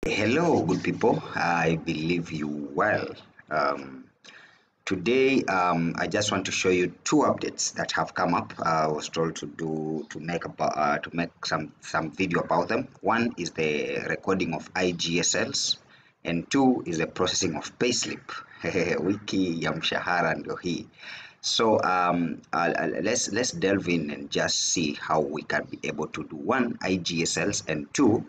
Hello, good people. I believe you well. Um, Today, I just want to show you two updates that have come up. I was told to make some video about them. One is the recording of IGSLs, and two is the processing of payslip. Wiki ya mshahara ndio hii. So let's delve in and just see how we can be able to do one IGSLs and two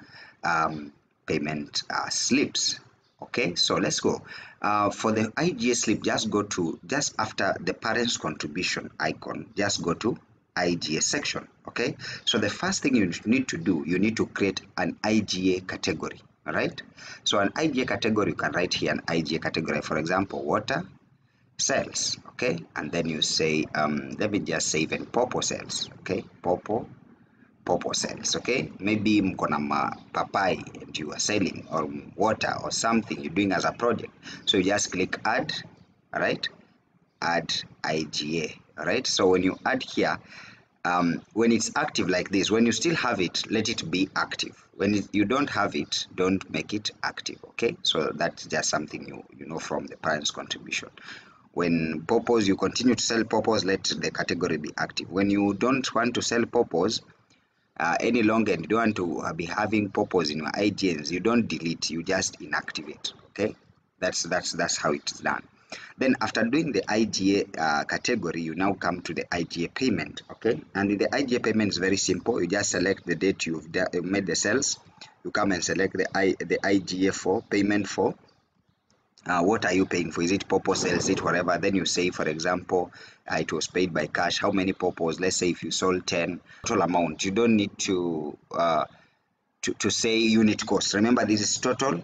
payment slips. Okay, so let's go. For the IGS slip, just after the parents contribution icon, just go to IGA section. Okay, so the first thing you need to do, you need to create an IGA category. All right, so an IGA category, you can write here an IGA category, for example, water cells. Okay, and then you say let me just say even popo cells. Okay, popo cells. Okay, maybe mko na papai and you are selling, or water or something you're doing as a project, so you just click add. All right, add IGA. All right, so when you add here, when it's active like this, when you still have it, let it be active. When you don't have it, don't make it active. Okay, so that's just something you know from the parents contribution. When purpose, you continue to sell purpose, let the category be active. When you don't want to sell purpose any longer and you don't want to be having purpose in your IGNs, you don't delete, you just inactivate. Okay, that's how it's done. Then after doing the IGA category, you now come to the IGA payment. Okay, and in the IGA payment is very simple. You just select the date you've made the sales. You come and select the IGA for payment for. What are you paying for? Is it purpose sales? Is it whatever? Then you say, for example, it was paid by cash. How many purpose? Let's say if you sold 10, total amount. You don't need to say unit cost. Remember, this is total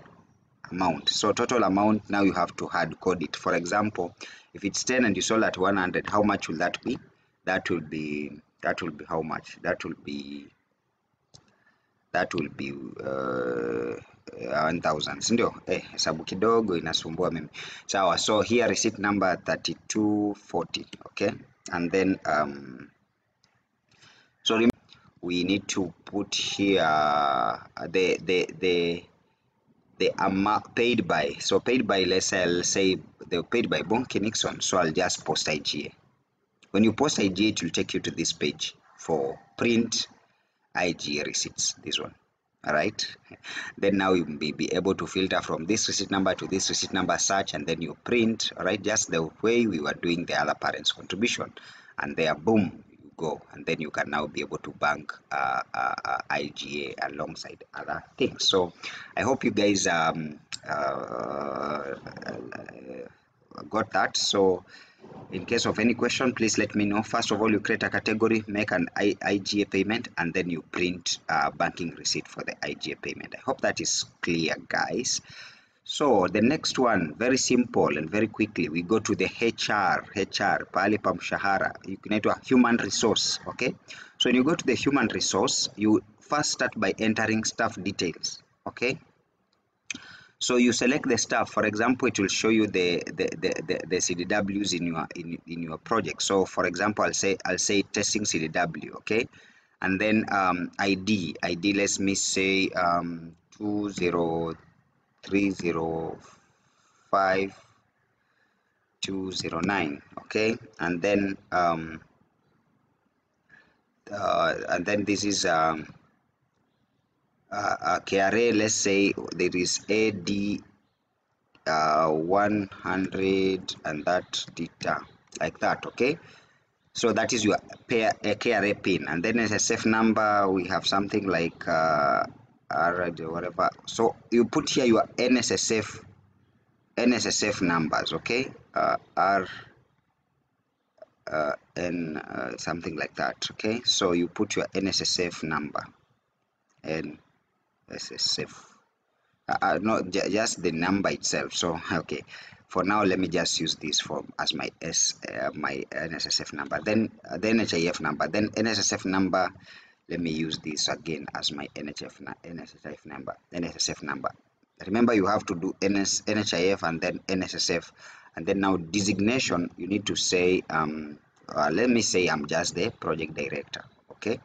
amount. So total amount, now you have to hard code it. For example, if it's 10 and you sold at 100, how much will that be? That will be how much? That will be 1000, sindio? Hesabu kidogo inasumbua mimi. Sawa, so here receipt number 3240. Okay, and then so we need to put here the amount paid by. So paid by, I'll say they were paid by Bonke Nixon, so I'll just post IGA. When you post IGA, it will take you to this page for print IGA receipts, this one. All right, then now you may be able to filter from this receipt number to this receipt number, search, and then you print. All right, just the way we were doing the other parents contribution, and there, boom, you go, and then you can now be able to bank IGA alongside other things. So I hope you guys got that. So in case of any question, please let me know. First of all, you create a category, make an IGA payment, and then you print a banking receipt for the IGA payment. I hope that is clear, guys. So the next one, very simple and very quickly, we go to the HR, pahali pa mshahara, inaitwa human resource. Okay, so when you go to the human resource, you first start by entering staff details. Okay, so you select the staff. For example, it will show you the CDWs in your project. So for example, I'll say testing CDW. Okay, and then ID, let me say 20305 okay, and then this is KRA. Let's say there is AD 100 and that data like that. Okay, so that is your KRA pin, and then SSF number, we have something like R or whatever. So you put here your NSSF numbers. Okay, R N something like that. Okay, so you put your NSSF number, NSSF. Not just the number itself. So okay, for now let me just use this form as my my NSSF number, then the NHIF number, then NSSF number. Let me use this again as my NSSF number. Remember, you have to do NHIF and then NSSF, and then now designation, you need to say let me say I'm just the project director. Okay,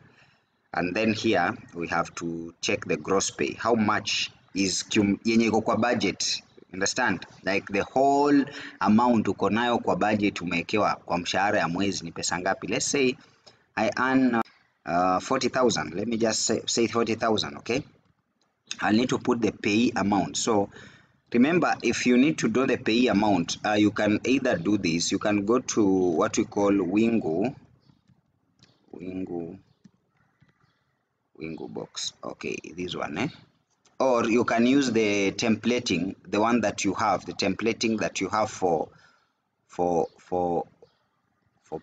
and then here we have to check the gross pay, how much is yenye iko kwa budget. Understand? Like the whole amount uko nayo kwa budget umewekewa kwa mshahara ya mwezi ni pesa ngapi? Let's say I earn 40,000. Let me just say 40,000, okay? I'll need to put the pay amount. So remember, if you need to do the pay amount, you can either do this. You can go to what we call Wingu box. Okay, this one, or you can use the templating, the one that you have, the templating that you have for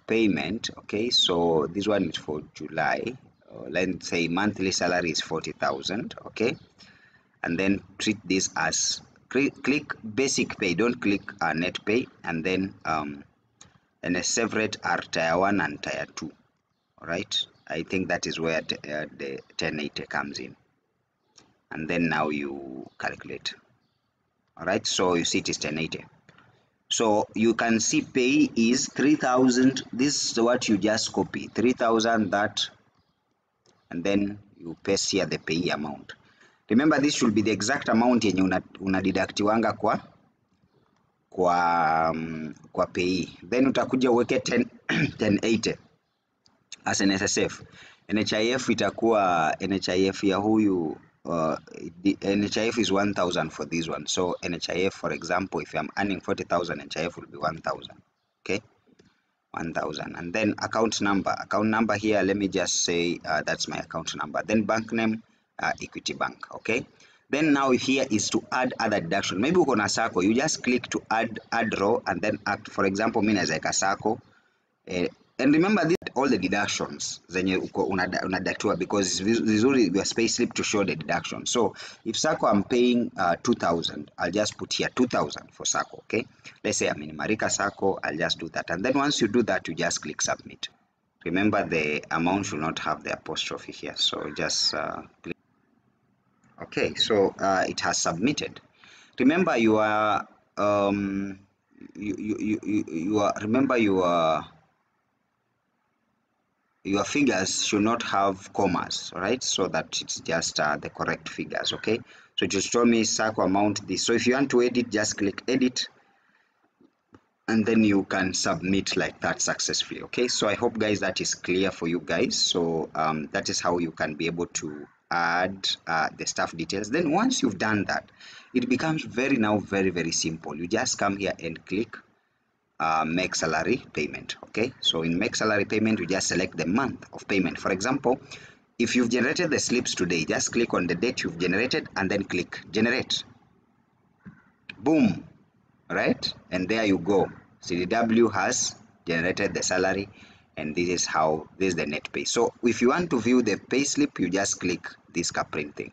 payment. Okay, so this one is for July. Let's say monthly salary is 40,000. Okay, and then treat this as click basic pay, don't click net pay, and then a separate are tier 1 and tier 2. All right, I think that is where the 1080 comes in, and then now you calculate. All right, so you see it is 1080. So you can see pay is 3,000. This is what you just copy, 3,000 that, and then you paste here the pay amount. Remember, this should be the exact amount yenye unadidaktiwanga kwa pay. Then utakuja uweke 1080 as an NSSF. NHIF itakuwa NHIF ya huyu NHIF is 1,000 for this one. So NHIF, for example, if I'm earning 40,000, NHIF will be 1,000. Okay, 1,000. And then account number here, let me just say that's my account number. Then bank name, Equity Bank. Okay, then now here is to add other deduction. Maybe uko na sacco, you just click to add row and then add. For example, mimi naweza weka sacco, and remember this, all the deductions zenye uko unadatiwa, because vizuri your pay slip to show the deduction. So if sacco I'm paying 2,000, I'll just put here 2,000 for sacco. Okay, let's say I'm in Marika sacco, I'll just do that, and then once you do that, you just click submit. Remember, the amount should not have the apostrophe here, so just click. Okay, so it has submitted. Remember, you are remember your figures should not have commas, right? So that it's just the correct figures. Okay, so it will show me sacco amount this. So if you want to edit, just click edit, and then you can submit like that successfully. Okay, so I hope, guys, that is clear for you guys. So that is how you can be able to add the staff details. Then once you've done that, it becomes very simple. You just come here and click make salary payment. Okay, so in make salary payment, you just select the month of payment. For example, if you've generated the slips today, just click on the date you've generated and then click generate. Boom, right? And there you go, CDW has generated the salary, and this is the net pay. So if you want to view the pay slip, you just click this capring thing.